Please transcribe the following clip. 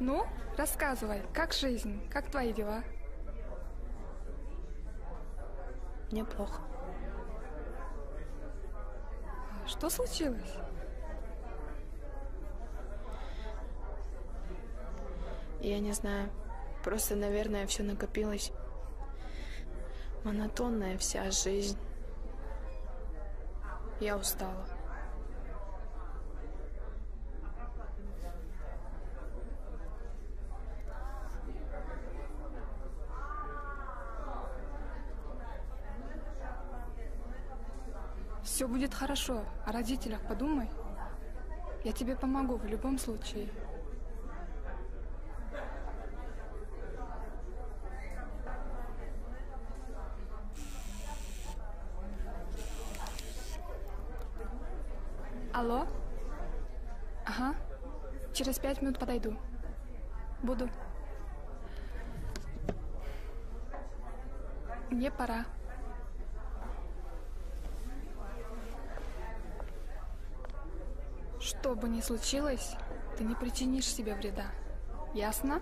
Ну, рассказывай, как жизнь, как твои дела? Мне плохо. Что случилось? Я не знаю. Просто, наверное, все накопилось. Монотонная вся жизнь. Я устала. Все будет хорошо. О родителях подумай. Я тебе помогу в любом случае. Алло? Ага. Через 5 минут подойду. Буду. Мне пора. Что бы ни случилось, ты не причинишь себе вреда. Ясно?